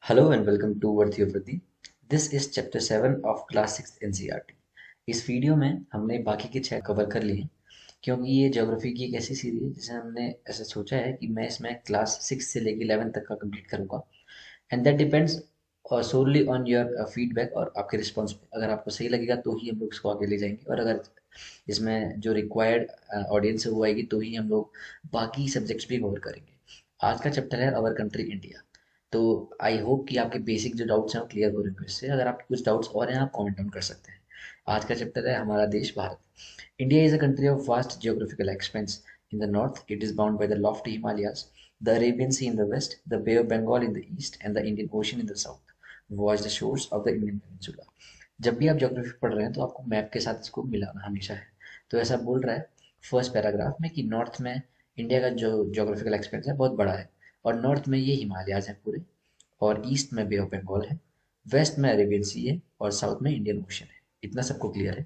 Hello and welcome to Worthy of Vriti. This is chapter 7 of class 6 NCERT. इस video में हमने बाकी के 6 कवर कर लिए हैं क्योंकि ये ज्योग्राफी की एक ऐसी सीरीज है जिसे हमने ऐसा सोचा है कि मैं इसमें क्लास 6 से लेकर 11 तक का कंप्लीट करूंगा and that depends solely on your feedback और आपके रिस्पॉन्स पे। अगर आपको सही लगेगा तो ही हम लोग इसको आगे ले जाएंगे और अगर इसमें जो रिक्वायर्ड ऑडियंस है वो आएगी तो ही हम लोग बाकी सब्जेक्ट्स भी कवर करेंगे। आज का चैप्टर है अवर कंट्री इंडिया। तो आई होप कि आपके बेसिक जो डाउट्स हैं वो क्लियर हो रहे होंगे इससे। अगर आपके कुछ डाउट्स और हैं आप कमेंट डाउन कर सकते हैं। आज का चैप्टर है हमारा देश Bharat. India is a country of vast geographical expanse. In the north it is bound by the lofty Himalayas, the Arabian Sea in the west, the Bay of Bengal in the east and the Indian Ocean in the south watch the shores of the Indian peninsula. जब भी आप geography पढ़ रहे हैं तो आपको map के साथ इसको मिलाना हमेशा है। तो ऐसा बोल रहा है फर्स्ट पैराग्राफ में कि नॉर्थ में इंडिया का जो ज्योग्राफिकल एक्सपेंस है बहुत बड़ा है और नॉर्थ में ये हिमालयाज हैं पूरे, और ईस्ट में बे ऑफ बंगाल है, वेस्ट में अरेबियन सी है और साउथ में इंडियन ओशन है। इतना सबको क्लियर है।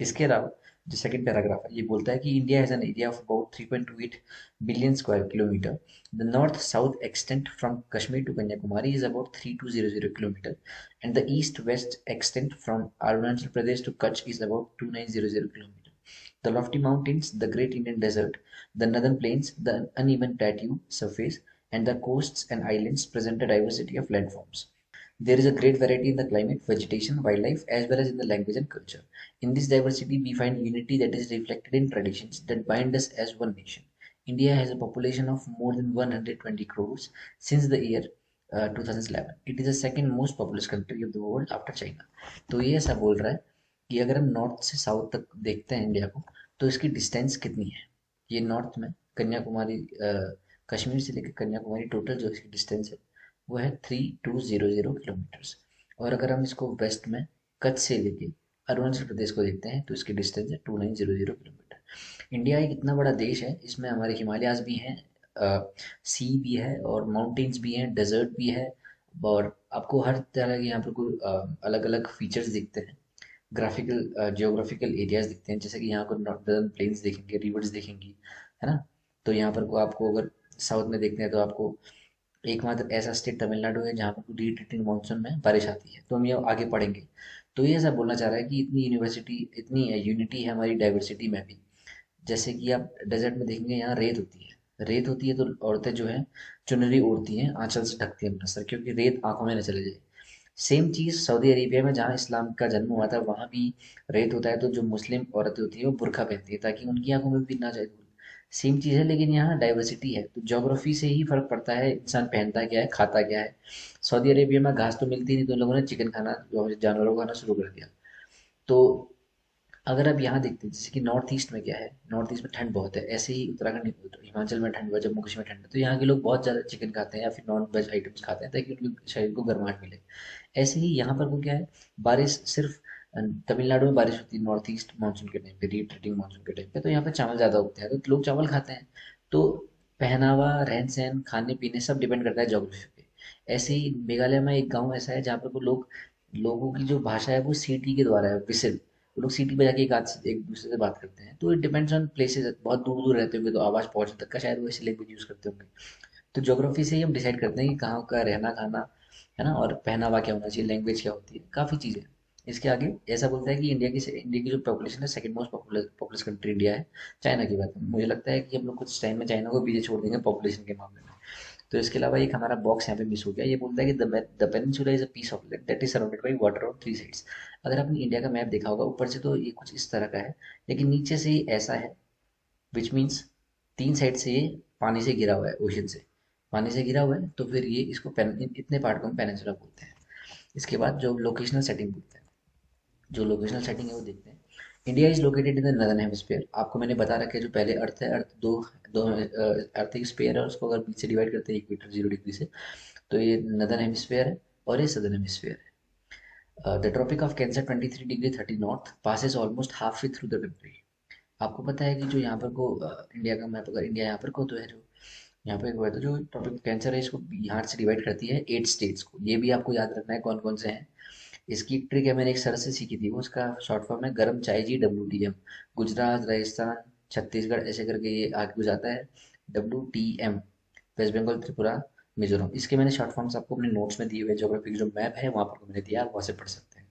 इसके अलावा जो सेकंड पैराग्राफ है ये बोलता है कि India has an area of about 3.28 billion square kilometre. The north south extent from Kashmir to Kanyakumari is about 3200 kilometre and the east west extent from Arunachal Pradesh to Kutch is about 2900 kilometre. The lofty mountains, the great Indian desert, the northern plains, the uneven plateau surface, and the coasts and islands present a diversity of landforms. There is a great variety in the climate, vegetation, wildlife, as well as in the language and culture. In this diversity, we find unity that is reflected in traditions that bind us as one nation. India has a population of more than 120 crores since the year 2011. It is the second most populous country of the world after China. तो ये ऐसा बोल रहा है कि अगर हम north से साउथ तक देखते हैं इंडिया को तो इसकी डिस्टेंस कितनी है। ये नॉर्थ में कन्याकुमारी, कश्मीर से लेकर कन्याकुमारी टोटल जो इसकी डिस्टेंस है वो है 3200 किलोमीटर्स। और अगर हम इसको वेस्ट में कच्छ से लेके अरुणाचल प्रदेश को देखते हैं तो इसकी डिस्टेंस है 2900 किलोमीटर। इंडिया एक इतना बड़ा देश है, इसमें हमारे हिमालयाज भी हैं, सी भी है और माउंटेन्स भी हैं, डेजर्ट भी है, और आपको हर तरह के यहाँ पर कोई अलग अलग फीचर्स दिखते हैं। ग्राफिकल जियोग्राफिकल एरियाज दिखते हैं, जैसे कि यहाँ को नॉर्दर्न प्लेन्स देखेंगे, रिवर्स देखेंगी, है ना। तो यहाँ पर को आपको अगर साउथ में देखते हैं तो आपको एकमात्र ऐसा स्टेट तमिलनाडु है जहाँ पर रिट्रीटिंग मानसून में बारिश आती है। तो हम ये आगे पढ़ेंगे। तो ये ऐसा बोलना चाह रहा है कि इतनी यूनिवर्सिटी, इतनी यूनिटी है हमारी डाइवर्सिटी में भी। जैसे कि आप डेजर्ट में देखेंगे यहाँ रेत होती है, रेत होती है तो औरतें जो है चुनरी ओढ़ती हैं, आंचल से ढकती हैं अपना सर, क्योंकि रेत आंखों में न चले जाए। सेम चीज़ सऊदी अरेबिया में जहाँ इस्लाम का जन्म हुआ था वहाँ भी रेत होता है, तो जो मुस्लिम औरतें होती हैं वो बुर्का पहनती है ताकि उनकी आंखों में भी ना जाए धूल। सेम चीज़ है लेकिन यहाँ डाइवर्सिटी है, तो ज्योग्राफी से ही फर्क पड़ता है इंसान पहनता क्या है, खाता क्या है। सऊदी अरेबिया में घास तो मिलती नहीं तो उन लोगों ने चिकन खाना, जानवरों को खाना शुरू कर दिया। तो अगर आप यहाँ देखते हैं जैसे कि नॉर्थ ईस्ट में क्या है, नॉर्थ ईस्ट में ठंड बहुत है, ऐसे ही उत्तराखंड, हिमाचल में ठंड है, जम्मू कश्मीर में ठंड है, तो यहाँ के लोग बहुत ज़्यादा चिकन खाते हैं या फिर नॉन वेज आइटम्स खाते हैं ताकि उनके शरीर को गर्माहट मिले। ऐसे ही यहाँ पर को क्या है, बारिश सिर्फ तमिलनाडु में बारिश होती है नॉर्थ ईस्ट मानसून के टाइम पे, रिट्रीटिंग मानसून के टाइम पे, तो यहाँ पे चावल ज़्यादा उगते हैं तो लोग चावल खाते हैं। तो पहनावा, रहन सहन, खाने पीने सब डिपेंड करता है जोग्राफी पे। ऐसे ही मेघालय में एक गांव ऐसा है जहाँ पर वो लोगों की जो भाषा है वो सीटी के द्वारा है, विसिल। वो लोग सीटी बजा के एक दूसरे से बात करते हैं। तो इट डिपेंड्स ऑन प्लेसेस, बहुत दूर दूर रहते होंगे तो आवाज़ पहुंचने तक का शायद वो ऐसी लैंग्वेज यूज़ करते होंगे। तो ज्योग्राफी से ही हम डिसाइड करते हैं कि कहाँ का रहना खाना, है ना, और पहनावा क्या होना चाहिए, लैंग्वेज क्या होती है, काफ़ी चीज़ें। इसके आगे ऐसा बोलता है कि इंडिया की जो पॉपुलेशन है second most populous country India है, चाइना की बात है। मुझे लगता है कि हम लोग कुछ टाइम में चाइना को पीछे छोड़ देंगे पॉपुलेशन के मामले में। तो इसके अलावा एक हमारा बॉक्स यहाँ पे मिस हो गया, ये बोलता है कि the peninsula is a piece of land that is surrounded by water on three sides. अगर आपने इंडिया का मैप देखा होगा ऊपर से तो ये कुछ इस तरह का है, लेकिन नीचे से ये ऐसा है, विच मीन्स तीन साइड से ये पानी से घिरा हुआ है, ओशन से पानी से घिरा हुआ है, तो फिर ये इसको इतने पार्ट को हम पेनिनसुला बोलते हैं। इसके बाद जो लोकेशनल सेटिंग बोलते हैं, जो लोकेशनल सेटिंग है वो देखते हैं। India is located in the northern hemisphere. आपको मैंने बता रखा है जो पहले अर्थ है, अर्थ दो दो अर्थ एक स्पेयर है, उसको अगर बीच से डिवाइड करते हैं इक्वेटर 0 डिग्री से, तो ये नदर्न हेमिस्फीयर है और ये सदर्न हेमिस्फीयर है। The Tropic of Cancer 23 degree 30 north passes almost half way through the country. आपको पता है कि जो यहाँ पर को इंडिया का मैप, अगर इंडिया यहाँ पर को तो है, जो यहाँ पे हुआ है, तो जो ट्रॉपिक कैंसर है इसको यहाँ से डिवाइड करती है 8 स्टेट्स को। ये भी आपको याद रखना है कौन कौन से हैं। इसकी ट्रिक है, मैंने एक सर से सीखी थी, वो उसका शॉर्ट फॉर्म है गरम चाय जी, WTM। गुजरात, राजस्थान, छत्तीसगढ़ ऐसे करके ये आगे को जाता है, WTM। वेस्ट बंगाल, त्रिपुरा, मिजोरम। इसके मैंने शॉर्ट फॉर्म्स आपको अपने नोट्स में दिए हुए ज्योग्राफी की जो मैप है वहाँ पर मैंने दिया, आप वहाँ से पढ़ सकते हैं।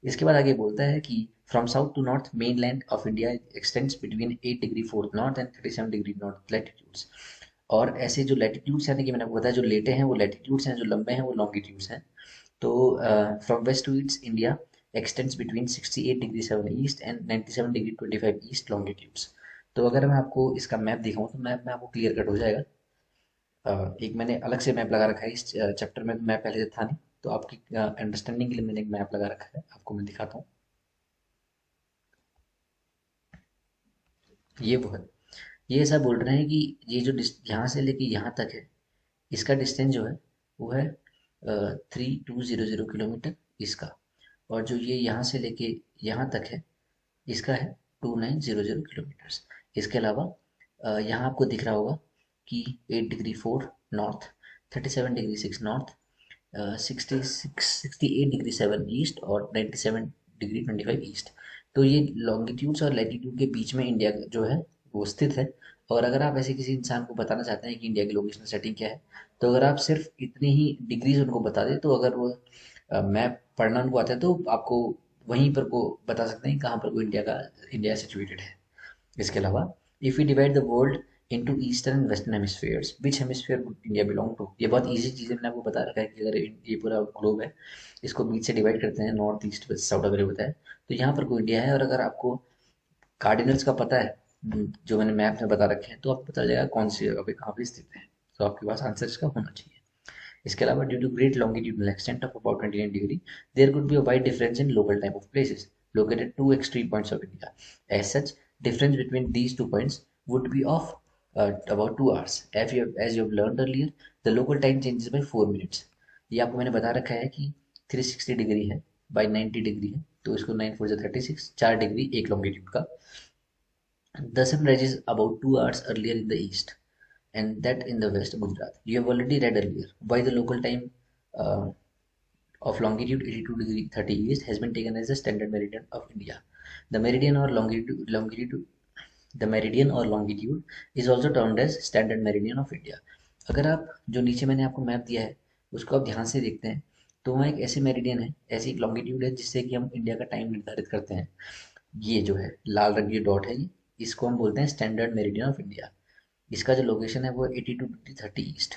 इसके बाद आगे बोलता है कि from south to north mainland of India extends between 8 degree 4 north and 37 degree north latitudes. और ऐसे जो लैटिट्यूड्स यानी कि मैंने आपको बताया जो लेटे हैं वो लैटिट्यूड्स हैं, जो लंबे हैं वो लॉन्गिट्यूड्स हैं। तो from west to east India extends between 68 degree 7 east and 97 degree 25 east longitudes. तो अगर मैं आपको इसका मैप दिखाऊं तो मैप में आपको क्लियर कट हो जाएगा। एक मैंने अलग से मैप लगा रखा है इस चैप्टर में, मैप पहले से था नहीं, तो आपकी अंडरस्टैंडिंग के लिए मैंने एक मैप लगा रखा है, आपको मैं दिखाता हूँ। ये वो है, ये ऐसा बोल रहे हैं कि ये जो यहाँ से लेके यहाँ तक है, इसका डिस्टेंस जो है वो है 3200 किलोमीटर इसका। और जो ये यहाँ से लेके यहाँ तक है इसका है 2900 किलोमीटर्स। इसके अलावा यहाँ आपको दिख रहा होगा कि 8 degree 4 north, 37 degree 6 north, 68 degree 7 east और 97 डिग्री 25 ईस्ट। तो ये लॉन्गिट्यूड्स और लैटिट्यूड के बीच में इंडिया जो है वो स्थित है। और अगर आप ऐसे किसी इंसान को बताना चाहते हैं कि इंडिया की लोकेशन सेटिंग क्या है, तो अगर आप सिर्फ इतनी ही डिग्रीज उनको बता दें, तो अगर वो मैप पढ़ना उनको आता है तो आपको वहीं पर को बता सकते हैं कहाँ पर को इंडिया सिचुएटेड है। इसके अलावा if you divide the world into eastern and western hemispheres which hemisphere would India belong to. ये बहुत इजी चीज़ है, मैंने आपको बता रखा है कि अगर ये पूरा ग्लोब है, इसको बीच से डिवाइड करते हैं, नॉर्थ ईस्ट वेस्ट साउथ अगर बताया, तो यहाँ पर कोई इंडिया है। और अगर आपको कार्डिनल्स का पता है जो मैंने मैप में बता रखे हैं, तो आपको पता चलेगा कौन सी जगह पे कहाँ पे स्थित है। तो आपके पास आंसर इसका होना चाहिए। इसके अलावा due to great longitudinal extent of about 29 degree, there could be a wide difference in local time of places located at two extreme points of India. As such, difference between these 2 points would be of about 2 hours. As you have learned earlier, the local time changes by 4 minutes. ये आपको मैंने बता रखा है कि 360 degree है by 90 degree है, तो इसको 9 4 36, 4 डिग्री एक लॉन्गिट्यूड का। The sun rises about 2 hours earlier in the east and that in the west Gujarat. You have already read earlier why the local time uh, of longitude 82 degree 30 east has been taken as the standard meridian of India. The meridian or longitude is also termed as standard meridian of India. अगर आप जो नीचे मैंने आपको map दिया है उसको आप ध्यान से देखते हैं, तो वहाँ एक ऐसे मेरिडियन है, ऐसी एक लॉन्गिट्यूड है जिससे कि हम इंडिया का टाइम निर्धारित करते हैं। ये जो है लाल रंग की डॉट है, ये इसको हम बोलते हैं स्टैंडर्ड मेरिडियन ऑफ इंडिया। इसका जो लोकेशन है वो 82 डिग्री 30 ईस्ट,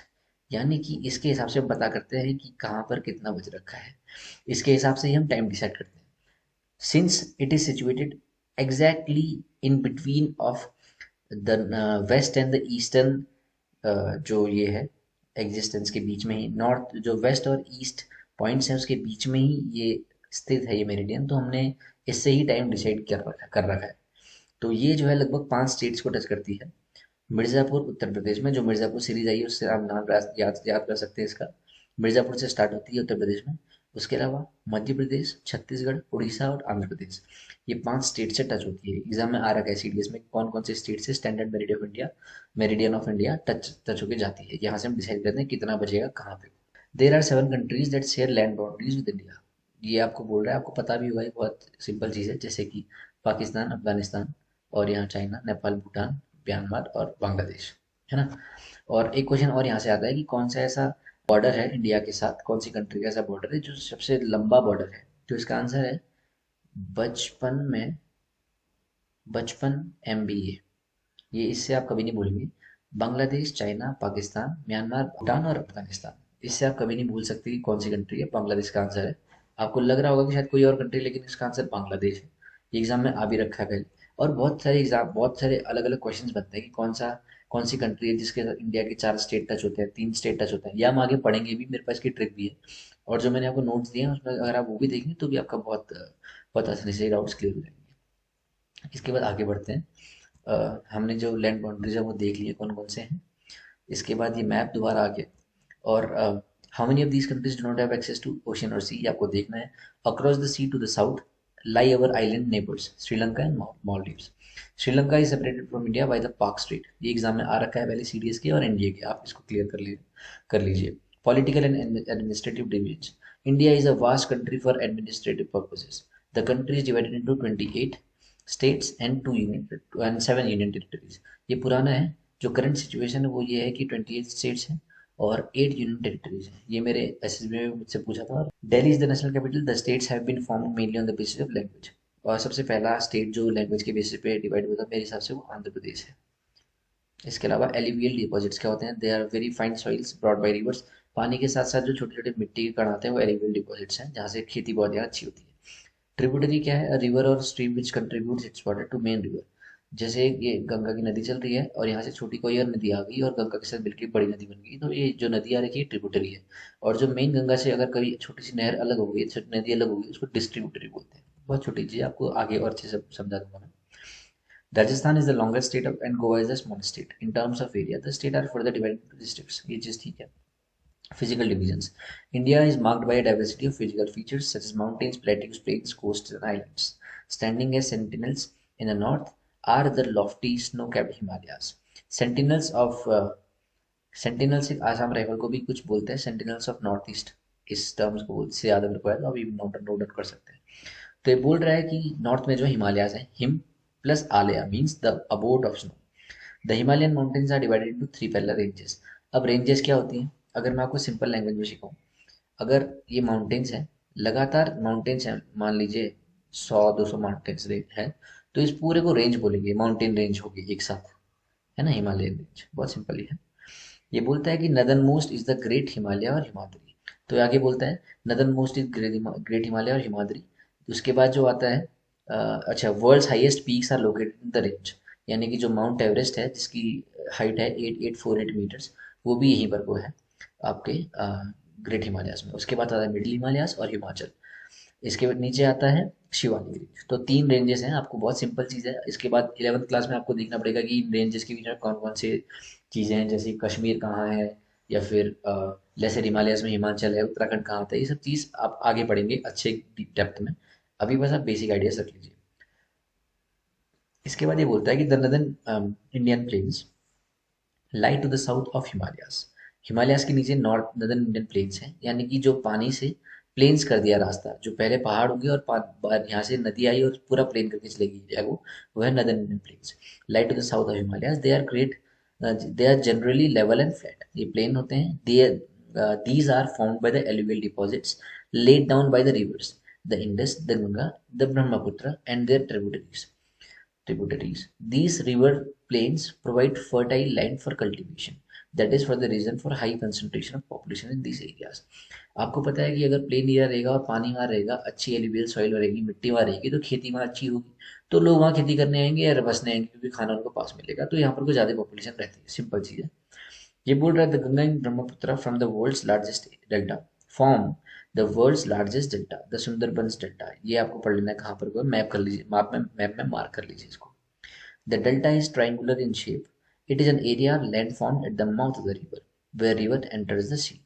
यानी कि इसके हिसाब से हम पता करते हैं कि कहाँ पर कितना बज रखा है। इसके हिसाब से ही हम टाइम डिसाइड करते हैं। Since it is situated exactly in between of the west and the eastern, जो ये है एग्जिस्टेंस के बीच में ही, नॉर्थ जो वेस्ट और ईस्ट पॉइंट्स हैं उसके बीच में ही ये स्थित है ये मेरिडियन, तो हमने इससे ही टाइम डिसाइड कर रखा है। तो ये जो है लगभग 5 स्टेट्स को टच करती है। मिर्ज़ापुर उत्तर प्रदेश में, जो मिर्ज़ापुर सीरीज आई है उससे आप नाम याद कर सकते हैं इसका। मिर्ज़ापुर से स्टार्ट होती है उत्तर प्रदेश में। उसके अलावा मध्य प्रदेश, छत्तीसगढ़, उड़ीसा और आंध्र प्रदेश, ये 5 स्टेट से टच होती है। एग्जाम में आ रखा है सीडीएस में कौन कौन से स्टेट से standard meridian of India touch touch होकर जाती है। यहाँ से हम डिसाइड करते हैं कितना बचेगा कहाँ पे। There are 7 countries that share land boundaries with India. ये आपको बोल रहा है, आपको पता भी होगा, ये बहुत सिंपल चीज़ है, जैसे कि पाकिस्तान, अफगानिस्तान और यहाँ चाइना, नेपाल, भूटान, म्यांमार और बांग्लादेश, है ना। और एक क्वेश्चन और यहाँ से आता है कि कौन सा ऐसा बॉर्डर है इंडिया के साथ, कौन सी कंट्री का ऐसा बॉर्डर है जो सबसे लंबा बॉर्डर है। तो इसका आंसर है बचपन में 55 MBA। ये इससे आप कभी नहीं भूलेंगे। बांग्लादेश, चाइना, पाकिस्तान, म्यांमार, भूटान और अफगानिस्तान, इससे आप कभी नहीं भूल सकते कि कौन सी कंट्री है। बांग्लादेश का आंसर है। आपको लग रहा होगा कि शायद कोई और कंट्री, लेकिन इसका आंसर बांग्लादेश है। ये एग्जाम में आ भी रखा है पहले। और बहुत सारे अलग अलग क्वेश्चंस बनते हैं कि कौन सी कंट्री है जिसके साथ इंडिया के 4 स्टेट टच होते हैं, 3 स्टेट टच होते हैं। या हम आगे पढ़ेंगे भी, मेरे पास की ट्रिक भी है। और जो मैंने आपको नोट्स दिए हैं उसमें अगर आप वो भी देखेंगे तो भी आपका बहुत बहुत आसानी से डाउट्स क्लियर हो जाएंगे। इसके बाद आगे बढ़ते हैं। हमने जो लैंड बाउंड्रीज है वो देख लिए कौन कौन से हैं। इसके बाद ये मैप दोबारा आ गया। और how many of these countries do not have access to ocean और सी, ये आपको देखना है। Across the sea to the south lie our island neighbours Sri Lanka and Maldives. Sri Lanka is separated from India by the Palk strait. ये exam में आ रखा है पहले सीडीएस के और एनडीए के, आप इसको क्लियर कर लीजिए। Political and administrative division. India is a vast country for administrative purposes. The country is divided into 28 states and 7 union territories. ये पुराना है, जो करंट सिचुएशन है वो ये है कि 28 स्टेट्स हैं और 8 यूनियन टेरिटरीज हैं। ये मेरे एसएसबी में मुझसे पूछा था। Delhi is the national capital. The states have been formed mainly on the basis of language. और सबसे पहला स्टेट जो लैंग्वेज के बेसिस पे डिवाइड हुआ था मेरे हिसाब से वो आंध्र प्रदेश है। इसके अलावा एलिवियल डिपॉजिट्स क्या होते हैं? They are very fine soils brought by rivers. पानी के साथ साथ जो छोटे छोटे मिट्टी के कण आते हैं वो एलिवियल डिपॉजिट्स हैं, जहाँ से खेती बहुत ज़्यादा अच्छी होती है। ट्रिब्यूटरी क्या है? River or stream which contributes its water to main river. जैसे ये गंगा की नदी चल रही है और यहाँ से छोटी कोई और नदी आ गई और गंगा के साथ मिलकर बड़ी नदी बन गई, तो ये जो नदी आ रही है ट्रिब्यूटरी है। और जो मेन गंगा से अगर कभी छोटी सी नहर अलग हो गई, छोटी नदी अलग हो गई, उसको डिस्ट्रीब्यूटरी बोलते हैं। बहुत छोटी चीज़, आपको आगे और अच्छे से समझा दूंगा मैं। Rajasthan is the longest state of, and Goa is the smallest state. In terms of area, the state are further divided into districts. ये चीज़ ठीक है. Physical divisions. India is marked by a diversity of physical features such as mountains, plateaus, plains, coasts, and islands. Standing as sentinels in the north are the lofty snow-capped Himalayas. Sentinels of sentinels Assam rifle को भी कुछ बोलते हैं, sentinels of north east. इस terms को से याद अगर कोई है तो अभी नोट डाउन कर सकते हैं। तो ये बोल रहा है कि नॉर्थ में जो हिमालयाज हैं, हिम प्लस आलया means the abode of snow. The Himalayan mountains are divided into 3 parallel ranges. अब रेंजेस क्या होती हैं? अगर मैं आपको सिंपल लैंग्वेज में सिखाऊं, अगर ये माउंटेन्स हैं, लगातार माउंटेन्स हैं, मान लीजिए 100-200 माउंटेन्स है, तो इस पूरे को रेंज बोलेंगे, माउंटेन रेंज होगी एक साथ, है ना, हिमालयन रेंज। बहुत सिंपल ही है। ये बोलता है कि northernmost is the great Himalaya or Himadri. तो आगे बोलता है northernmost is great Himalaya or Himadri. उसके बाद जो आता है, अच्छा, world's highest peaks are located in the range. यानी कि जो माउंट एवरेस्ट है जिसकी हाइट है 8848 मीटर्स, वो भी यहीं पर को है आपके ग्रेट हिमालयाज में। उसके बाद आता है मिडिल हिमालयाज और हिमाचल। इसके बाद नीचे आता है शिवालिक रेंज। तो 3 रेंजेस हैं, आपको बहुत सिंपल चीज़ है। इसके बाद 11th क्लास में आपको देखना पड़ेगा कि इन रेंजेस के बीच में कौन कौन से चीज़ें हैं, जैसे कश्मीर कहाँ है, या फिर लेसर हिमालयस में हिमाचल है, उत्तराखंड कहाँ आता है। ये सब चीज़ आप आगे पढ़ेंगे अच्छे डेप्थ में। अभी बस आप बेसिक आइडियाज रख लीजिए। इसके बाद ये बोलता है कि the northern Indian plains lie to the south of Himalayas. Himalayas के नीचे नॉर्थ नदर्न इंडियन प्लेन्स हैं, यानी कि जो पानी से प्लेन्स कर दिया रास्ता, जो पहले पहाड़ होंगे और यहाँ से नदी आई और पूरा प्लेन करके चलेगी जाए वो है northern Indian plains. Lie to the south of Himalayas they are great, they are generally level and flat. ये प्लेन होते हैं। These are found by the alluvial deposits laid down by the rivers the Indus, the Ganga, the Brahmaputra and their tributaries. These river plains provide fertile land for cultivation. That is for the reason for high concentration of population in these areas. आपको पता है कि अगर plain area रहेगा और पानी वहाँ रहेगा, अच्छी एलिवियल सॉइल रहेगी, मिट्टी वहाँ रहेगी, तो खेती वहाँ अच्छी होगी, तो लोग वहाँ खेती करने आएंगे या बसने आएंगे, क्योंकि खाना उनको पास मिलेगा। तो यहाँ पर कुछ ज़्यादा पॉपुलेशन रहती है, सिंपल चीज़ है। ये बोल रहा है the Ganga and Brahmaputra from the world's largest delta form the world's largest delta, the Sundarbans delta. ये आपको पढ़ लेना है, कहाँ पर मैप कर लीजिए, मैप में मार्क कर लीजिए इसको। The delta is triangular in shape. It is an area land formed at the mouth of the river, where river enters the sea.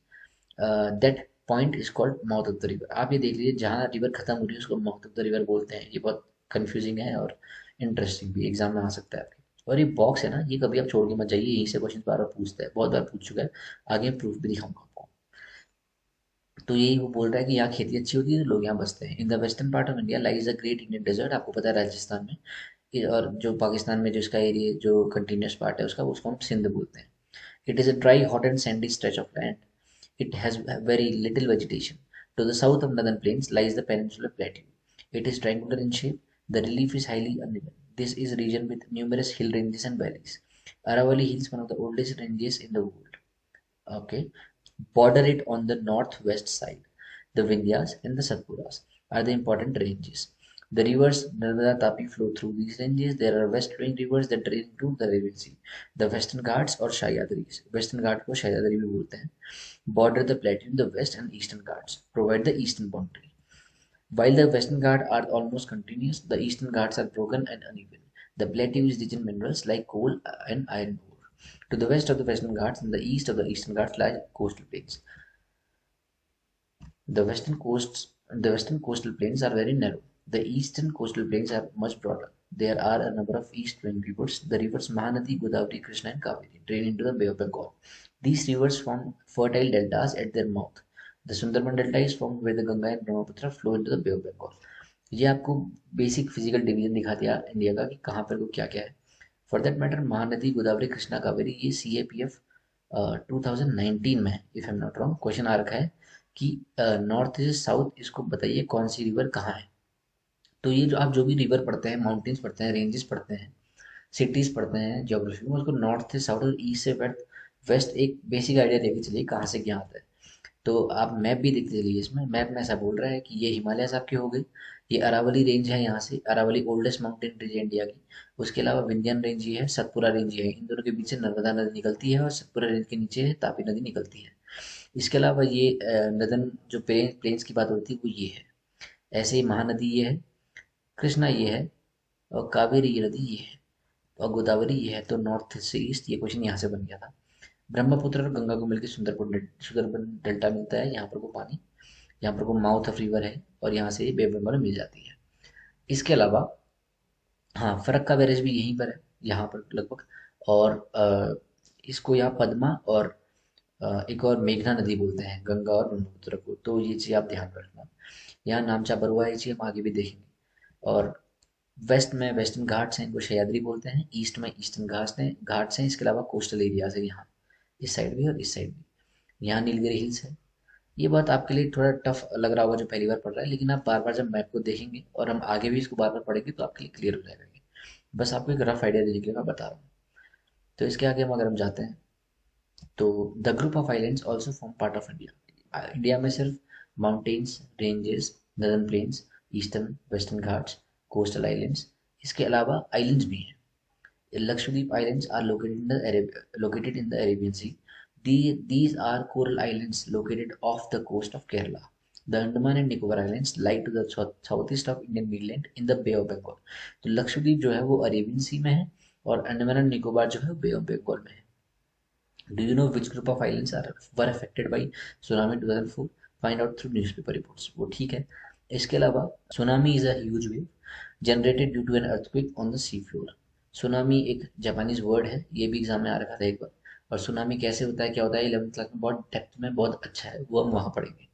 That point is called mouth of the river. आप ये देख लीजिए, जहाँ river खत्म हो रही है उसको माउथ ऑफ द रिवर बोलते हैं। ये बहुत कंफ्यूजिंग है और इंटरेस्टिंग भी, एग्जाम में आ सकता है आपके। और ये बॉक्स है ना, ये कभी आप छोड़ के मत जाइए, यहीं से क्वेश्चन बार बार पूछता है, बहुत बार पूछ चुका है। आगे प्रूफ भी दिखाऊंगा आपको। तो यही वो बोल रहा है कि यहाँ खेती अच्छी होती है तो लोग यहाँ बसते हैं। In the western part of India lies a great Indian desert. आपको पता है राजस्थान में और जो पाकिस्तान में जो इसका एरिया जो कंटिन्यूस पार्ट है उसका, उसको हम सिंध बोलते हैं। It is a dry hot and Sandy stretch of land. It has very little vegetation. To the south of northern plains lies the peninsular plateau. It is triangular in shape. The relief is highly uneven. This is a region with numerous hill ranges and valleys. Aravalli Hills, one of the oldest ranges in the world. Okay, border it on the northwest side. The Vindhyas and the Satpuras are the important ranges. The rivers Narmada Tapi flow through these ranges. There are west-flowing rivers that drain into the Arabian Sea. The Western Ghats or Sahyadris, Western Ghat को Sahyadri भी बोलते हैं, border the plateau in the west, and Eastern Ghats provide the eastern boundary. While the Western Ghats are almost continuous, the Eastern Ghats are broken and uneven. The plateau is rich in minerals like coal and iron ore. To the west of the Western Ghats and the east of the Eastern Ghats lie coastal plains. The western coastal plains are very narrow. The eastern coastal plains are much broader. There are a number of east-flowing rivers. The rivers Mahanadi, Godavari, Krishna, and Kaveri drain into the Bay of Bengal. These rivers form fertile deltas at their mouth. The Sundarban Delta is formed where the Ganga and Brahmaputra flow into the Bay of Bengal. ये आपको basic physical division दिखा दिया India का कि कहाँ पर को क्या क्या है। For that matter Mahanadi, Godavari, Krishna, Kaveri, ये CAPF 2019 में if I am not wrong question आ रखा है कि नॉर्थ से साउथ इसको बताइए कौन सी रिवर कहाँ है। तो ये जो आप जो भी रिवर पढ़ते हैं, माउंटेन्स पढ़ते हैं, रेंजेस पढ़ते हैं, सिटीज पढ़ते हैं ज्योग्राफी में, उसको नॉर्थ से साउथ और ईस्ट से वेस्ट वेस्ट एक बेसिक आइडिया लेके चलिए कहाँ से क्या आता है। तो आप मैप भी देखते चलिए, इसमें मैप में ऐसा बोल रहा है कि ये हिमालयस आपके हो गए, ये अरावली रेंज है, यहाँ से अरावली ओल्डेस्ट माउंटेन रेंज है इंडिया की। उसके अलावा विंध्यन रेंज ये है, सतपुरा रेंज ये है, इन दोनों के बीच से नर्मदा नदी निकलती है और सतपुरा रेंज के नीचे है तापी नदी निकलती है। इसके अलावा ये नदन जो प्लेन्स की बात होती है वो ये है। ऐसे ही महानदी ये है, कृष्णा ये है, और कावेरी ये नदी ये है, और गोदावरी ये है। तो नॉर्थ से ईस्ट ये क्वेश्चन यहाँ से बन गया था। ब्रह्मपुत्र और गंगा को मिलकर सुंदरबन डेल्टा मिलता है, यहाँ पर को पानी, यहाँ पर को माउथ ऑफ रिवर है, और यहाँ से बे ऑफ बंगाल मिल जाती है। इसके अलावा हाँ, फरक्का का बैरेज भी यहीं पर है, यहाँ पर लगभग। और इसको यहाँ पद्मा और एक और मेघना नदी बोलते हैं, गंगा और ब्रह्मपुत्र को। तो ये चीज़ आप ध्यान रखना। यहाँ नामचा बरुआ है, चीज़ हम आगे भी देखेंगे। और वेस्ट में वेस्टर्न घाट्स हैं, इनको सह्याद्री बोलते हैं। ईस्ट में ईस्टर्न घाट्स हैं। इसके अलावा कोस्टल एरियाज है यहाँ, इस साइड भी और इस साइड भी। यहाँ नीलगिरी हिल्स है। ये बात आपके लिए थोड़ा टफ लग रहा होगा जो पहली बार पढ़ रहा है, लेकिन आप बार बार जब मैप को देखेंगे और हम आगे भी इसको बार बार पढ़ेंगे तो आपके लिए क्लियर हो जाएगा ये। बस आपको एक रफ आइडिया देने के लिए मैं बता रहा हूँ। तो इसके आगे हम अगर हम जाते हैं तो the group of islands also form part of India. India में सिर्फ mountains, ranges, northern plains, eastern western Ghats, coastal islands, इसके अलावा आइलैंड्स भी हैं। Lakshadweep Islands are located in the Arabian Sea. These are coral islands located off the coast of Kerala. The Andaman and Nicobar Islands lie to the southeast of Indian mainland in the Bay of Bengal. तो लक्षद्वीप जो है वो Arabian Sea में है, और Andaman and Nicobar जो है बे of Bengal में है। Do you know which group of islands were affected by tsunami in 2004? Find out through newspaper reports. वो ठीक है। इसके अलावा tsunami is a huge wave generated due to an earthquake on the sea floor. Tsunami एक Japanese word है, ये भी exam में आ रखा था एक बार। और सुनामी कैसे होता है, क्या होता है, 11th क्लास में बहुत डेप्थ में बहुत अच्छा है, वो हम वहाँ पढ़ेंगे।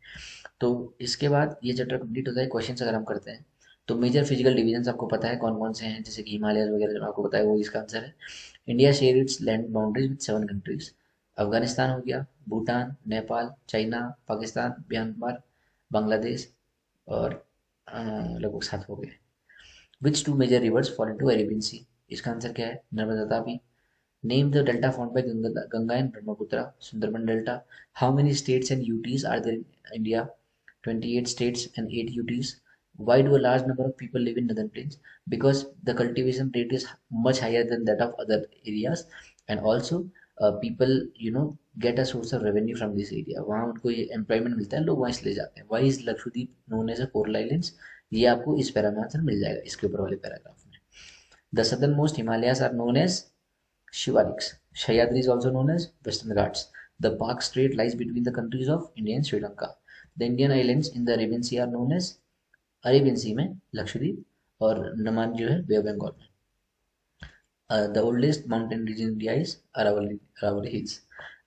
तो इसके बाद ये चैप्टर कंप्लीट होता है। क्वेश्चंस अगर हम करते हैं तो मेजर फिजिकल डिवीजन आपको पता है कौन कौन से हैं, जैसे कि हिमालय वगैरह जो आपको पता है वो इसका आंसर है। India share its land boundaries with 7 countries. Afghanistan हो गया, भूटान, नेपाल, चाइना, पाकिस्तान, म्यांमार, बांग्लादेश, और लगभग 7 हो गए। Which two major rivers fall into Arabian Sea? इसका आंसर क्या है, Narmada Tapi. Name the delta formed by Ganga and Brahmaputra, Sundarban delta. How many states and UTs are there in India? 28 states and 8 UTs. Why do a large number of people live in northern plains? Because the cultivation rate is much higher than that of other areas, and also people get a source of revenue from this area. वहाँ उनको ये employment मिलता है, लोग वहाँ इसलिए जाते हैं। Why is Lakshadweep known as a coral islands? ये आपको इस पैरा में आंसर मिल जाएगा, इसके ऊपर वाले पैराग्राफ में। The southernmost Himalayas are known as Shivaliks. Sahyadri is also known as Western Ghats. The Pak Strait lies between the countries of India and Sri Lanka. The Indian islands in the Arabian Sea are known as Arabian Sea में लक्षद्वीप, और अंडमान जो है बे of Bengal में। The oldest mountain region India is Aravali hills.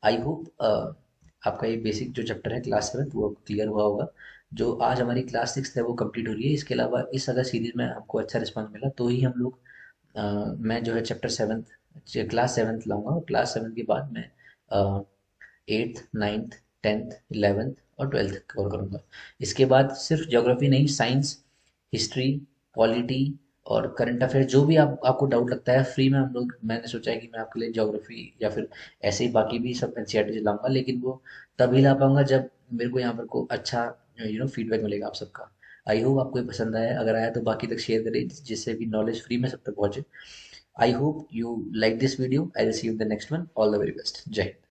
I hope आपका ये basic जो chapter है class 7 वो क्लियर हुआ होगा। जो आज हमारी क्लास 6 है वो कंप्लीट हो रही है। इसके अलावा इस अगर सीरीज में हमको अच्छा रिस्पांस मिला तो ही हम लोग मैं जो है चैप्टर 7 क्लास 7 लाऊंगा, और क्लास 7 के बाद मैं 8th 9th 10th 11th और 12th कवर करूँगा। इसके बाद सिर्फ ज्योग्राफी नहीं, साइंस, हिस्ट्री, पॉलिटी और करंट अफेयर जो भी आपको डाउट लगता है फ्री में हम लोग, मैंने सोचा है कि मैं आपके लिए ज्योग्राफी या फिर ऐसे ही बाकी भी सब एनसीईआरटी लाऊंगा, लेकिन वो तभी ला पाऊंगा जब मेरे को यहाँ पर को अच्छा फीडबैक मिलेगा आप सबका। आई होप आपको ये पसंद आया, अगर आया तो बाकी तक शेयर करें जिससे भी नॉलेज फ्री में सब तक पहुंचे। I hope you like this video. I will see you in the next one. All the very best. जय हिंद।